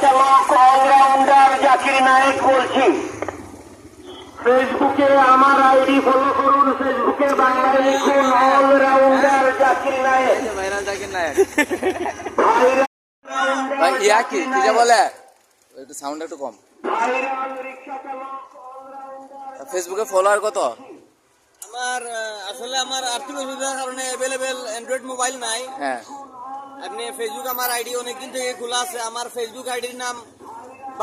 চালক অলরাউন্ডার জাকির নায়েক বলছি। ফেসবুকে আমার আইডি ফলো করুন, ফেসবুকে বাংলায় লিখুন allrounder Zakir Naik. Viral Zakir Naik viral ভাই ইয়া কি যে বলে একটু সাউন্ড একটু কম। রিক্সা চালক অলরাউন্ডার। ফেসবুকে ফলোয়ার কত? আমার আসলে আমার আর্থিক অসুবিধার কারণে অ্যাভেলেবেল অ্যান্ড্রয়েড মোবাইল নাই। হ্যাঁ আপনি ফেসবুক আমার আইডি অনেকদিন থেকে খোলা আছে। আমার ফেসবুক আইডির নাম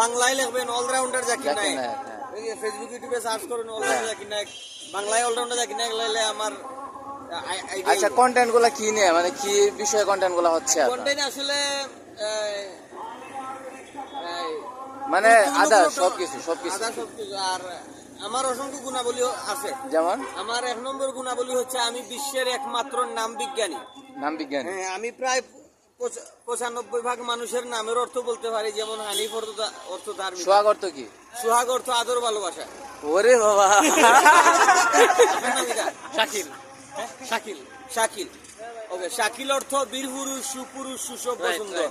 বাংলায় লিখবেন অলরাউন্ডার জাকির জাকির নায়েক। নায়েক, ফেসবুক ইউটিউবে সার্চ করুন অলরাউন্ডার জাকির নায়েক, বাংলায় অলরাউন্ডার জাকির নায়েক লাইলে আমার আইডি। আচ্ছা কন্টেন্ট গুলা কি নিয়ে, মানে কি বিষয়ে কন্টেন্ট গুলা হচ্ছে আপনার? কন্টেন্ট আসলে মানে আদা সবকিছু আদা সবকিছু। আর আমার অসংখ্য গুণাবলী আছে। যেমন আমার 1 নম্বর গুণাবলী হচ্ছে আমি বিশ্বের একমাত্র নাম বিজ্ঞানী। নাম বিজ্ঞান। হ্যাঁ, আমি প্রায় 95% মানুষের নামের অর্থ বলতে পারি। যেমন হানিফ অর্থ ধার্মিক, সোহাগ অর্থ কি? সোহাগ অর্থ আদর ভালোবাসা। ওরে বাবা শাকিল, শাকিল, শাকিল। ওকে, শাকিল অর্থ বীর পুরুষ, সুপুরুষ, সুসভ্য, সুন্দর।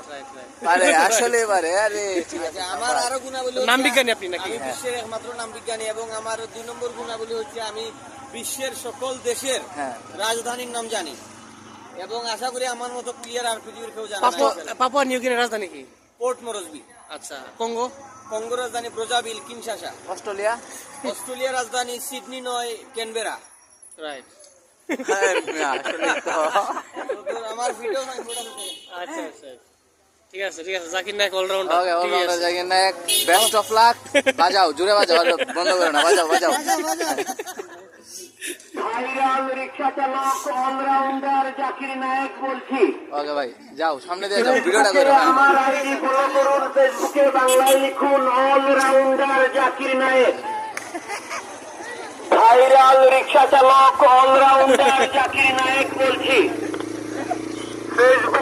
আরে আসলে এবারে আরে ঠিক আছে। আমার আরো গুণাবলী নাম বিজ্ঞানী আপনি নাকি? আমি বিশ্বের একমাত্র নাম বিজ্ঞানী। এবং আমার 2 নম্বর গুণাবলী হচ্ছে আমি বিশ্বের সকল দেশের হ্যাঁ। রাজধানীর নাম জানি। এবং আশা করি আমার মতো ক্লিয়ার আর পৃথিবীর কেউ জানে না। পাপুয়া নিউ গিনির রাজধানী কি? Port Moresby. আচ্ছা, কঙ্গো? কঙ্গো রাজধানী ব্রাজাভিল, কিনশাসা। অস্ট্রেলিয়া? অস্ট্রেলিয়া রাজধানী সিডনি নয়, ক্যানবেরা। রাইট। আমার ভিডিও আচ্ছা আচ্ছা, ঠিক আছে ঠিক আছে। Zakir Naik allrounder. Okay allrounder Zakir Naik, best of luck. বাজাও, জোরে বাজাও, বন্ধ করো না, বাজাও বাজাও। ভাইরাল রিক্সা চালক অলরাউন্ডার জাকির নায়েক বলছি। ওকে ভাই যাও, সামনে দিয়ে যাও, ভিডিওটা করো। আমার আইডি ফলো করুন, ফেসবুকে বাংলায় লিখুন অলরাউন্ডার জাকির নায়েক। ভাইরাল রিক্সা চালক অলরাউন্ডার জাকির নায়েক বলছি। ফেসবুক